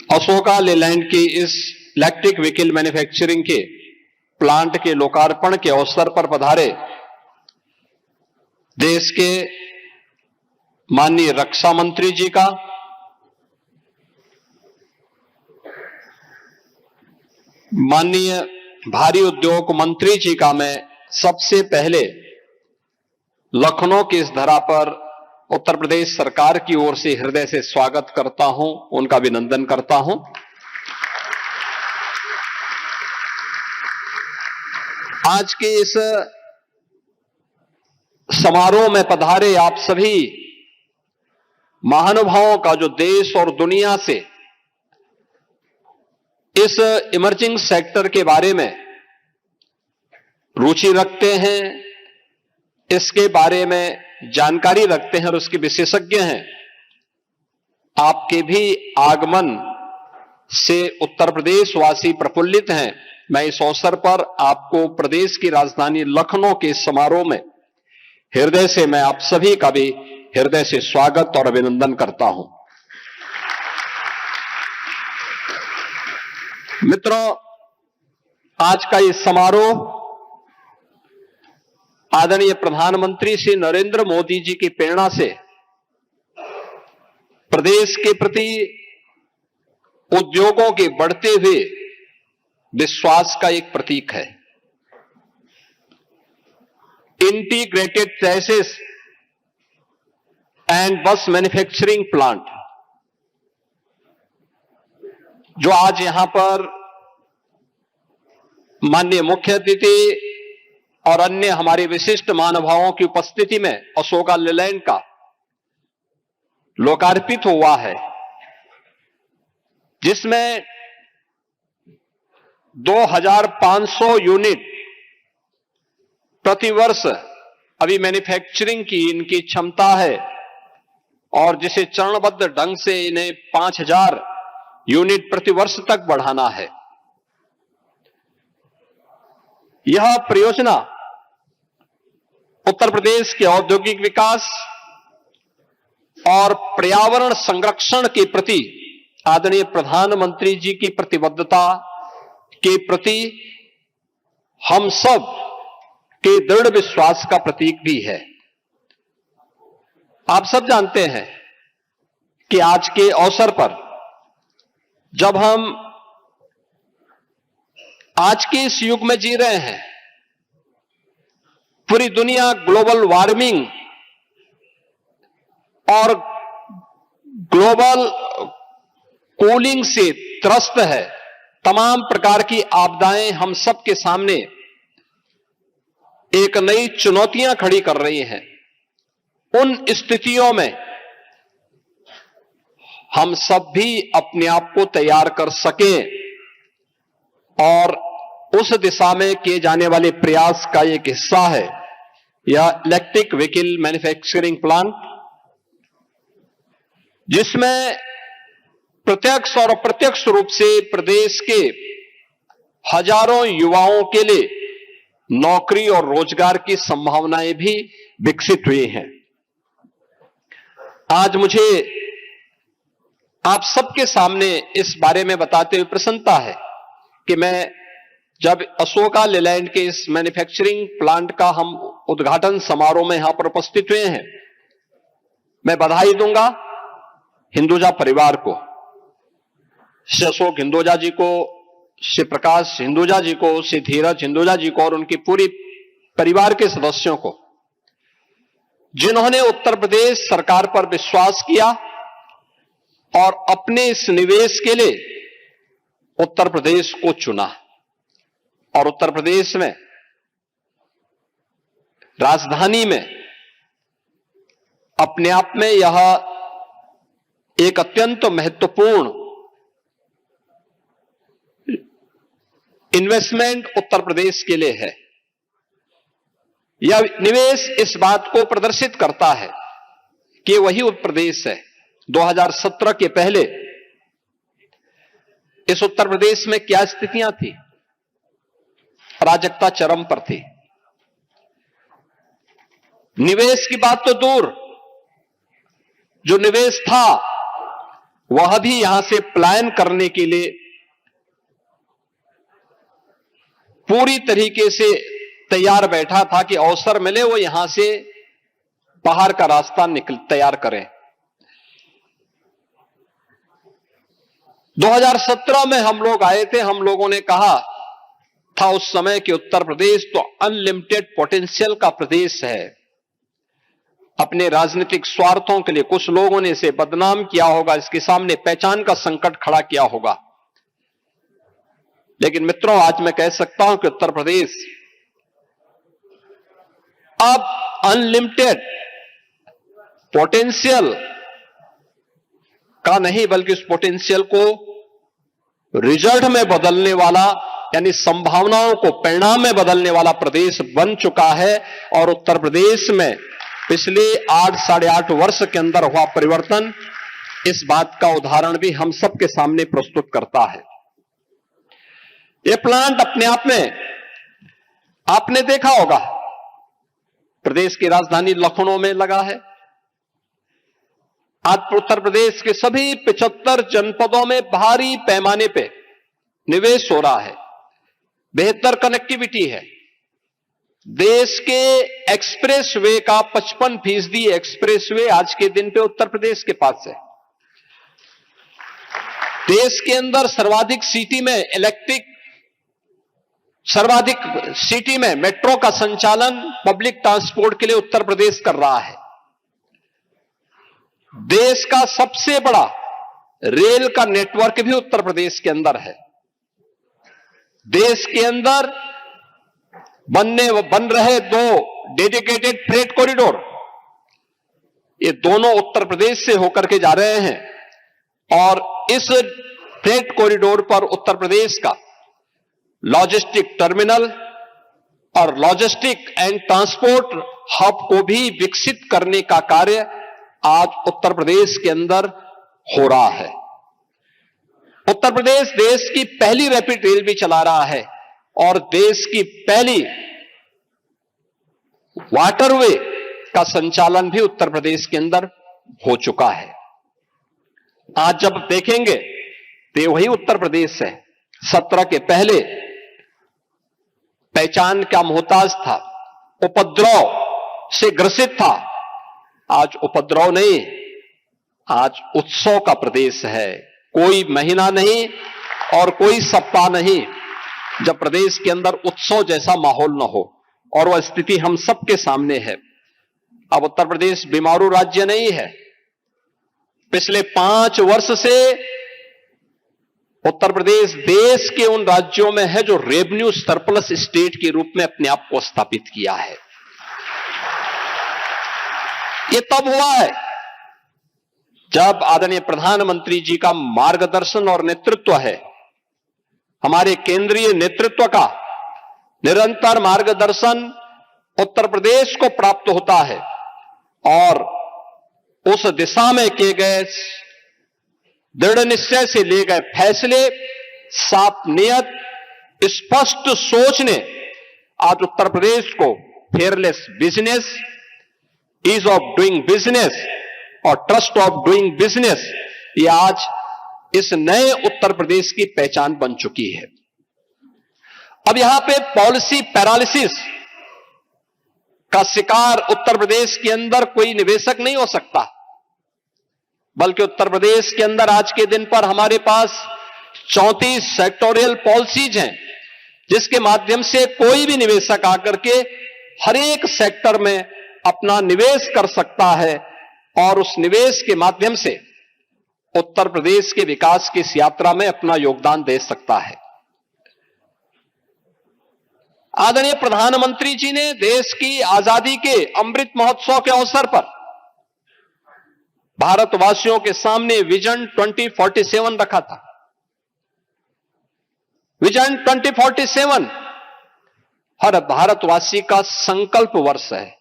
अशोका लेलैंड की इस electric vehicle manufacturing के प्लांट के लोकार्पण के अवसर पर पधारे देश के माननीय रक्षा मंत्री जी का, माननीय भारी उद्योग मंत्री जी का मैं सबसे पहले लखनऊ की इस धरा पर उत्तर प्रदेश सरकार की ओर से हृदय से स्वागत करता हूं, उनका अभिनंदन करता हूं। आज के इस समारोह में पधारे आप सभी महानुभावों का जो देश और दुनिया से इस इमर्जिंग सेक्टर के बारे में रुचि रखते हैं, इसके बारे में जानकारी रखते हैं और उसके विशेषज्ञ हैं, आपके भी आगमन से उत्तर प्रदेश वासी प्रफुल्लित हैं। मैं इस अवसर पर आपको प्रदेश की राजधानी लखनऊ के समारोह में हृदय से मैं आप सभी का भी हृदय से स्वागत और अभिनंदन करता हूं। मित्रों, आज का ये समारोह आदरणीय प्रधानमंत्री श्री नरेंद्र मोदी जी की प्रेरणा से प्रदेश के प्रति उद्योगों के बढ़ते हुए विश्वास का एक प्रतीक है। इंटीग्रेटेड चैसिस एंड बस मैन्युफैक्चरिंग प्लांट जो आज यहां पर माननीय मुख्य अतिथि और अन्य हमारे विशिष्ट महानुभावों की उपस्थिति में अशोका लेलैंड का लोकार्पित हुआ है, जिसमें 2500 यूनिट प्रतिवर्ष अभी मैन्युफैक्चरिंग की इनकी क्षमता है और जिसे चरणबद्ध ढंग से इन्हें 5000 यूनिट प्रतिवर्ष तक बढ़ाना है। यह परियोजना उत्तर प्रदेश के औद्योगिक विकास और पर्यावरण संरक्षण के प्रति आदरणीय प्रधानमंत्री जी की प्रतिबद्धता के प्रति हम सब के दृढ़ विश्वास का प्रतीक भी है। आप सब जानते हैं कि आज के अवसर पर जब हम आज के इस युग में जी रहे हैं, पूरी दुनिया ग्लोबल वार्मिंग और ग्लोबल कूलिंग से त्रस्त है। तमाम प्रकार की आपदाएं हम सब के सामने एक नई चुनौतियां खड़ी कर रही हैं। उन स्थितियों में हम सब भी अपने आप को तैयार कर सकें और उस दिशा में किए जाने वाले प्रयास का एक हिस्सा है यह इलेक्ट्रिक व्हीकल मैन्युफैक्चरिंग प्लांट, जिसमें प्रत्यक्ष और अप्रत्यक्ष रूप से प्रदेश के हजारों युवाओं के लिए नौकरी और रोजगार की संभावनाएं भी विकसित हुई हैं। आज मुझे आप सबके सामने इस बारे में बताते हुए प्रसन्नता है कि मैं जब अशोका लेलैंड के इस मैन्युफैक्चरिंग प्लांट का हम उद्घाटन समारोह में यहां पर उपस्थित हुए हैं, मैं बधाई दूंगा हिंदुजा परिवार को, श्री अशोक हिंदुजा जी को, श्री प्रकाश हिंदुजा जी को, श्री धीरज हिंदुजा जी को और उनके पूरी परिवार के सदस्यों को, जिन्होंने उत्तर प्रदेश सरकार पर विश्वास किया और अपने इस निवेश के लिए उत्तर प्रदेश को चुना। और उत्तर प्रदेश में राजधानी में अपने आप में यह एक अत्यंत महत्वपूर्ण इन्वेस्टमेंट उत्तर प्रदेश के लिए है। यह निवेश इस बात को प्रदर्शित करता है कि वही उत्तर प्रदेश है। 2017 के पहले इस उत्तर प्रदेश में क्या स्थितियां थी? अराजकता चरम पर थी। निवेश की बात तो दूर, जो निवेश था वह भी यहां से पलायन करने के लिए पूरी तरीके से तैयार बैठा था कि अवसर मिले वो यहां से बाहर का रास्ता तैयार करें। 2017 में हम लोग आए थे, हम लोगों ने कहा था उस समय कि उत्तर प्रदेश तो अनलिमिटेड पोटेंशियल का प्रदेश है। अपने राजनीतिक स्वार्थों के लिए कुछ लोगों ने इसे बदनाम किया होगा, इसके सामने पहचान का संकट खड़ा किया होगा, लेकिन मित्रों आज मैं कह सकता हूं कि उत्तर प्रदेश अब अनलिमिटेड पोटेंशियल का नहीं बल्कि उस पोटेंशियल को रिजल्ट में बदलने वाला, यानी संभावनाओं को परिणाम में बदलने वाला प्रदेश बन चुका है। और उत्तर प्रदेश में पिछले 8-8.5 वर्ष के अंदर हुआ परिवर्तन इस बात का उदाहरण भी हम सबके सामने प्रस्तुत करता है। यह प्लांट अपने आप में आपने देखा होगा, प्रदेश की राजधानी लखनऊ में लगा है। आज उत्तर प्रदेश के सभी 75 जनपदों में भारी पैमाने पे निवेश हो रहा है, बेहतर कनेक्टिविटी है। देश के एक्सप्रेस वे का 55% एक्सप्रेस वे आज के दिन पे उत्तर प्रदेश के पास है। देश के अंदर सर्वाधिक सिटी में मेट्रो का संचालन पब्लिक ट्रांसपोर्ट के लिए उत्तर प्रदेश कर रहा है। देश का सबसे बड़ा रेल का नेटवर्क भी उत्तर प्रदेश के अंदर है। देश के अंदर बन रहे 2 डेडिकेटेड फ्रेट कॉरिडोर, ये दोनों उत्तर प्रदेश से होकर के जा रहे हैं। और इस फ्रेट कॉरिडोर पर उत्तर प्रदेश का लॉजिस्टिक टर्मिनल और लॉजिस्टिक एंड ट्रांसपोर्ट हब को भी विकसित करने का कार्य आज उत्तर प्रदेश के अंदर हो रहा है। उत्तर प्रदेश देश की पहली रैपिड रेल भी चला रहा है और देश की पहली वाटरवे का संचालन भी उत्तर प्रदेश के अंदर हो चुका है। आज जब देखेंगे तो वही उत्तर प्रदेश है 17 के पहले पहचान का मोहताज था, उपद्रव से ग्रसित था। आज उपद्रव नहीं, आज उत्सव का प्रदेश है। कोई महीना नहीं और कोई सप्ताह नहीं जब प्रदेश के अंदर उत्सव जैसा माहौल न हो, और वह स्थिति हम सबके सामने है। अब उत्तर प्रदेश बीमारू राज्य नहीं है। पिछले 5 वर्ष से उत्तर प्रदेश देश के उन राज्यों में है जो रेवेन्यू सरप्लस स्टेट के रूप में अपने आप को स्थापित किया है। यह तब हुआ है जब आदरणीय प्रधानमंत्री जी का मार्गदर्शन और नेतृत्व है, हमारे केंद्रीय नेतृत्व का निरंतर मार्गदर्शन उत्तर प्रदेश को प्राप्त होता है और उस दिशा में किए गए दृढ़ निश्चय से लिए गए फैसले, साफ नियत, स्पष्ट सोच ने आज उत्तर प्रदेश को fearless business, ease of doing business और ट्रस्ट ऑफ डूइंग बिजनेस, ये आज इस नए उत्तर प्रदेश की पहचान बन चुकी है। अब यहां पे पॉलिसी पैरालिसिस का शिकार उत्तर प्रदेश के अंदर कोई निवेशक नहीं हो सकता, बल्कि उत्तर प्रदेश के अंदर आज के दिन पर हमारे पास 34 सेक्टोरियल पॉलिसीज हैं, जिसके माध्यम से कोई भी निवेशक आकर के हर एक सेक्टर में अपना निवेश कर सकता है और उस निवेश के माध्यम से उत्तर प्रदेश के विकास की इस यात्रा में अपना योगदान दे सकता है। आदरणीय प्रधानमंत्री जी ने देश की आजादी के अमृत महोत्सव के अवसर पर भारतवासियों के सामने विजन 2047 रखा था। विजन 2047 हर भारतवासी का संकल्प वर्ष है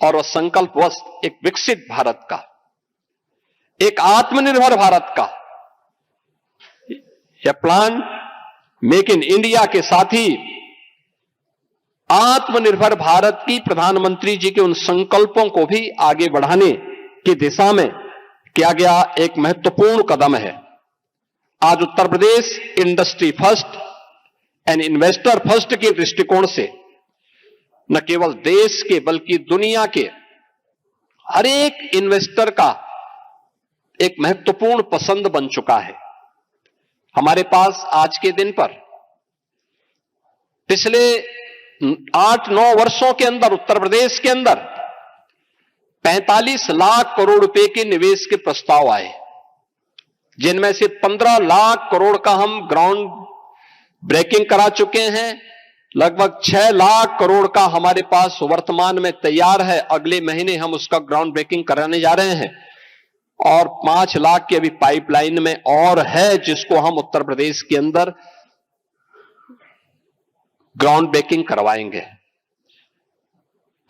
और वह संकल्प वर्ष एक विकसित भारत का, एक आत्मनिर्भर भारत का। यह प्लान मेक इन इंडिया के साथ ही आत्मनिर्भर भारत की प्रधानमंत्री जी के उन संकल्पों को भी आगे बढ़ाने की दिशा में किया गया एक महत्वपूर्ण कदम है। आज Uttar Pradesh industry first and investor first के दृष्टिकोण से न केवल देश के बल्कि दुनिया के हर एक इन्वेस्टर का एक महत्वपूर्ण पसंद बन चुका है। हमारे पास आज के दिन पर पिछले 8-9 वर्षों के अंदर उत्तर प्रदेश के अंदर 45 लाख करोड़ रुपए के निवेश के प्रस्ताव आए, जिनमें से 15 लाख करोड़ का हम ग्राउंड ब्रेकिंग करा चुके हैं। लगभग 6 लाख करोड़ का हमारे पास वर्तमान में तैयार है। अगले महीने हम उसका ग्राउंड ब्रेकिंग कराने जा रहे हैं और 5 लाख की अभी पाइपलाइन में और है, जिसको हम उत्तर प्रदेश के अंदर ग्राउंड ब्रेकिंग करवाएंगे।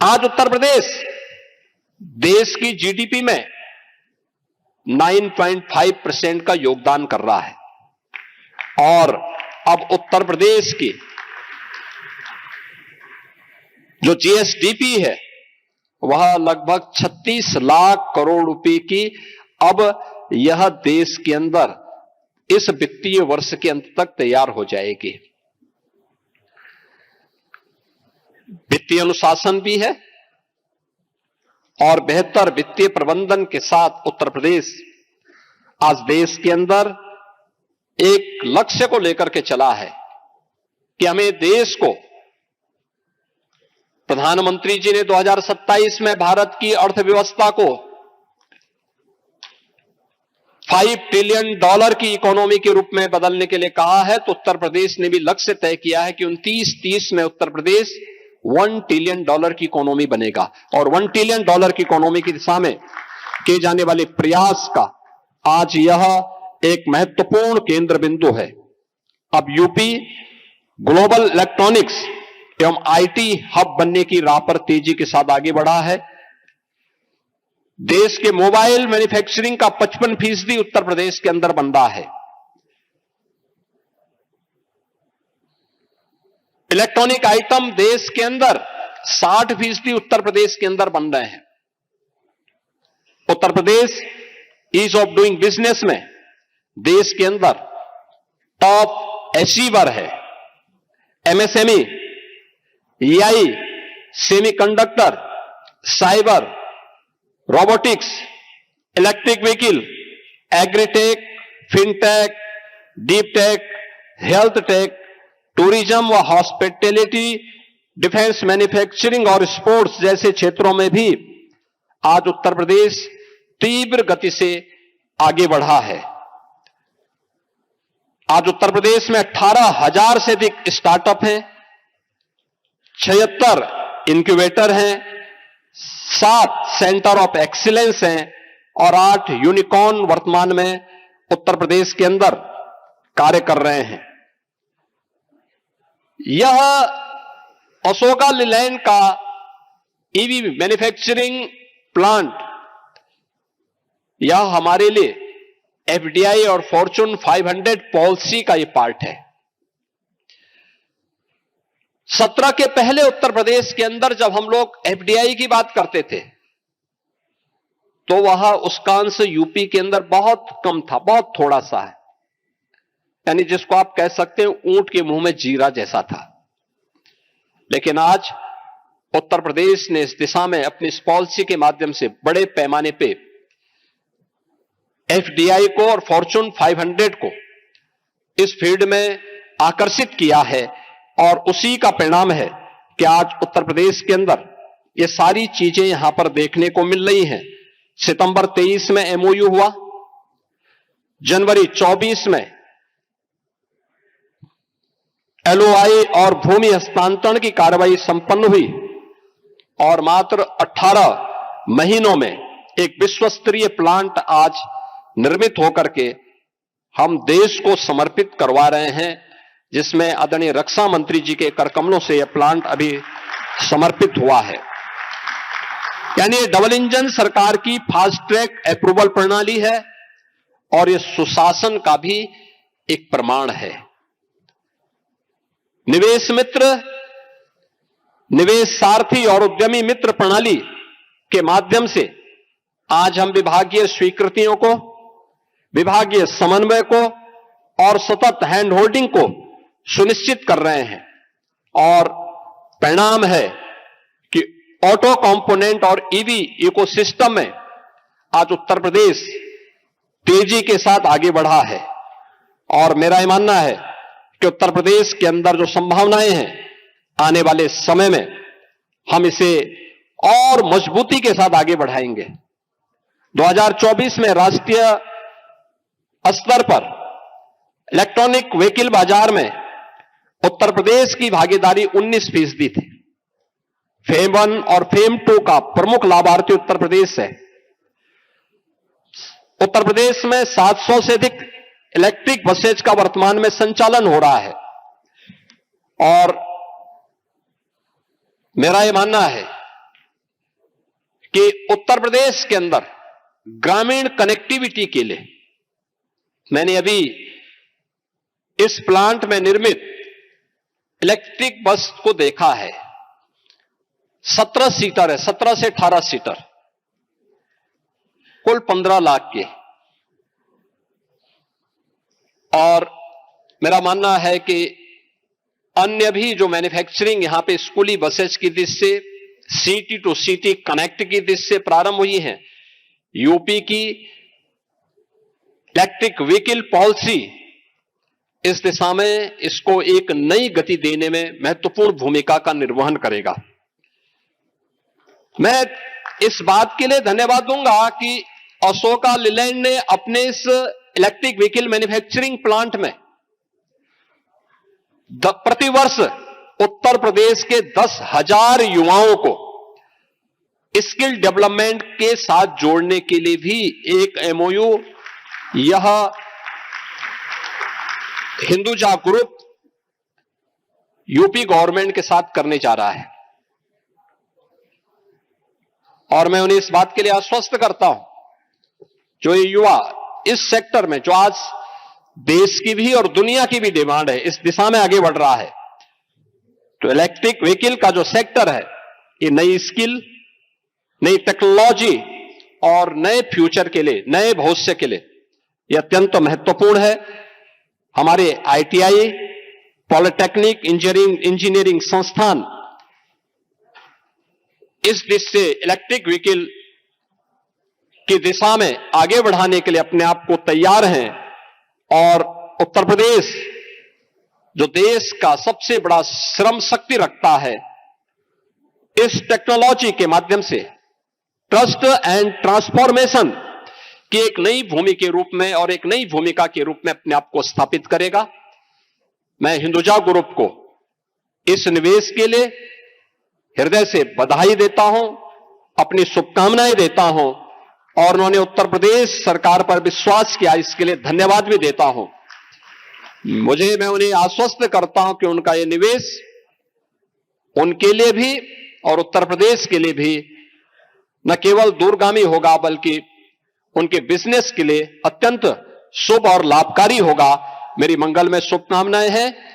आज उत्तर प्रदेश देश की जीडीपी में 9.5% का योगदान कर रहा है और अब उत्तर प्रदेश की जो जीएसडीपी है वह लगभग 36 लाख करोड़ रुपए की अब यह देश के अंदर इस वित्तीय वर्ष के अंत तक तैयार हो जाएगी। वित्तीय अनुशासन भी है और बेहतर वित्तीय प्रबंधन के साथ उत्तर प्रदेश आज देश के अंदर एक लक्ष्य को लेकर के चला है कि हमें देश को, प्रधानमंत्री जी ने 2027 में भारत की अर्थव्यवस्था को $5 ट्रिलियन की इकोनॉमी के रूप में बदलने के लिए कहा है, तो उत्तर प्रदेश ने भी लक्ष्य तय किया है कि 29-30 में उत्तर प्रदेश $1 ट्रिलियन की इकोनॉमी बनेगा और $1 ट्रिलियन की इकोनॉमी की दिशा में किए जाने वाले प्रयास का आज यह एक महत्वपूर्ण केंद्र बिंदु है। अब यूपी ग्लोबल इलेक्ट्रॉनिक्स एवं आईटी हब बनने की राह पर तेजी के साथ आगे बढ़ा है। देश के मोबाइल मैन्युफैक्चरिंग का 55% उत्तर प्रदेश के अंदर बन रहा है। इलेक्ट्रॉनिक आइटम देश के अंदर 60% उत्तर प्रदेश के अंदर बन रहे हैं। Uttar Pradesh ease of doing business में देश के अंदर टॉप अचीवर है। MSME, AI, semiconductor, cyber, robotics, electric vehicle, agritech, fintech, deep tech, health take, tourism व हॉस्पिटैलिटी, डिफेंस, मैन्युफैक्चरिंग और स्पोर्ट्स जैसे क्षेत्रों में भी आज उत्तर प्रदेश तीव्र गति से आगे बढ़ा है। आज उत्तर प्रदेश में 18,000 से अधिक स्टार्टअप हैं, 76 इंक्यूबेटर हैं, 7 सेंटर ऑफ एक्सीलेंस हैं और 8 यूनिकॉर्न वर्तमान में उत्तर प्रदेश के अंदर कार्य कर रहे हैं। यह अशोका लीलैंड का ईवी मैन्युफैक्चरिंग प्लांट यह हमारे लिए एफडीआई और फॉर्च्यून 500 पॉलिसी का यह पार्ट है। 17 के पहले उत्तर प्रदेश के अंदर जब हम लोग एफडीआई की बात करते थे तो वह उसका अंश यूपी के अंदर बहुत कम था, बहुत थोड़ा सा है, यानी जिसको आप कह सकते हैं ऊंट के मुंह में जीरा जैसा था। लेकिन आज उत्तर प्रदेश ने इस दिशा में अपनी इस पॉलिसी के माध्यम से बड़े पैमाने पे एफडीआई को और फॉर्च्यून 500 को इस फील्ड में आकर्षित किया है और उसी का परिणाम है कि आज उत्तर प्रदेश के अंदर ये सारी चीजें यहां पर देखने को मिल रही हैं। सितंबर 23 में एमओयू हुआ, जनवरी 24 में एलओआई और भूमि हस्तांतरण की कार्रवाई संपन्न हुई और मात्र 18 महीनों में एक विश्व स्तरीय प्लांट आज निर्मित होकर के हम देश को समर्पित करवा रहे हैं, जिसमें आदरणीय रक्षा मंत्री जी के करकमलों से यह प्लांट अभी समर्पित हुआ है। यानी डबल इंजन सरकार की फास्ट ट्रैक अप्रूवल प्रणाली है और यह सुशासन का भी एक प्रमाण है। निवेश मित्र, निवेश सारथी और उद्यमी मित्र प्रणाली के माध्यम से आज हम विभागीय स्वीकृतियों को, विभागीय समन्वय को और सतत हैंड होल्डिंग को सुनिश्चित कर रहे हैं और परिणाम है कि ऑटो कंपोनेंट और ईवी इकोसिस्टम में आज उत्तर प्रदेश तेजी के साथ आगे बढ़ा है। और मेरा यह मानना है कि उत्तर प्रदेश के अंदर जो संभावनाएं हैं आने वाले समय में हम इसे और मजबूती के साथ आगे बढ़ाएंगे। 2024 में राष्ट्रीय स्तर पर इलेक्ट्रॉनिक व्हीकल बाजार में उत्तर प्रदेश की भागीदारी 19% थी। फेम 1 और फेम 2 का प्रमुख लाभार्थी उत्तर प्रदेश है। उत्तर प्रदेश में 700 से अधिक इलेक्ट्रिक बसेज का वर्तमान में संचालन हो रहा है और मेरा यह मानना है कि उत्तर प्रदेश के अंदर ग्रामीण कनेक्टिविटी के लिए मैंने अभी इस प्लांट में निर्मित इलेक्ट्रिक बस को देखा है। 17 सीटर है, 17 से 18 सीटर, कुल 15 लाख के। और मेरा मानना है कि अन्य भी जो मैन्युफैक्चरिंग यहां पे स्कूली बसेस की दृष्टि से, सिटी टू सिटी कनेक्ट की दृष्टि से प्रारंभ हुई हैं। यूपी की इलेक्ट्रिक व्हीकल पॉलिसी इस दिशा में इसको एक नई गति देने में महत्वपूर्ण भूमिका का निर्वहन करेगा। मैं इस बात के लिए धन्यवाद दूंगा कि अशोका लीलैंड ने अपने इस इलेक्ट्रिक व्हीकल मैन्युफैक्चरिंग प्लांट में प्रतिवर्ष उत्तर प्रदेश के 10,000 युवाओं को स्किल डेवलपमेंट के साथ जोड़ने के लिए भी एक एमओयू यह हिंदुजा ग्रुप यूपी गवर्नमेंट के साथ करने जा रहा है। और मैं उन्हें इस बात के लिए आश्वस्त करता हूं, जो ये युवा इस सेक्टर में, जो आज देश की भी और दुनिया की भी डिमांड है, इस दिशा में आगे बढ़ रहा है, तो इलेक्ट्रिक व्हीकल का जो सेक्टर है, ये नई स्किल, नई टेक्नोलॉजी और नए फ्यूचर के लिए, नए भविष्य के लिए यह अत्यंत महत्वपूर्ण है। हमारे आईटीआई, पॉलिटेक्निक, इंजीनियरिंग संस्थान इस दिशा से इलेक्ट्रिक व्हीकल की दिशा में आगे बढ़ाने के लिए अपने आप को तैयार हैं। और उत्तर प्रदेश जो देश का सबसे बड़ा श्रम शक्ति रखता है, इस टेक्नोलॉजी के माध्यम से ट्रस्ट एंड ट्रांसफॉर्मेशन की एक नई भूमि के रूप में और एक नई भूमिका के रूप में अपने आप को स्थापित करेगा। मैं हिंदुजा ग्रुप को इस निवेश के लिए हृदय से बधाई देता हूं, अपनी शुभकामनाएं देता हूं और उन्होंने उत्तर प्रदेश सरकार पर विश्वास किया, इसके लिए धन्यवाद भी देता हूं। मैं उन्हें आश्वस्त करता हूं कि उनका यह निवेश उनके लिए भी और उत्तर प्रदेश के लिए भी न केवल दूरगामी होगा, बल्कि उनके बिजनेस के लिए अत्यंत शुभ और लाभकारी होगा। मेरी मंगलमय शुभकामनाएं हैं।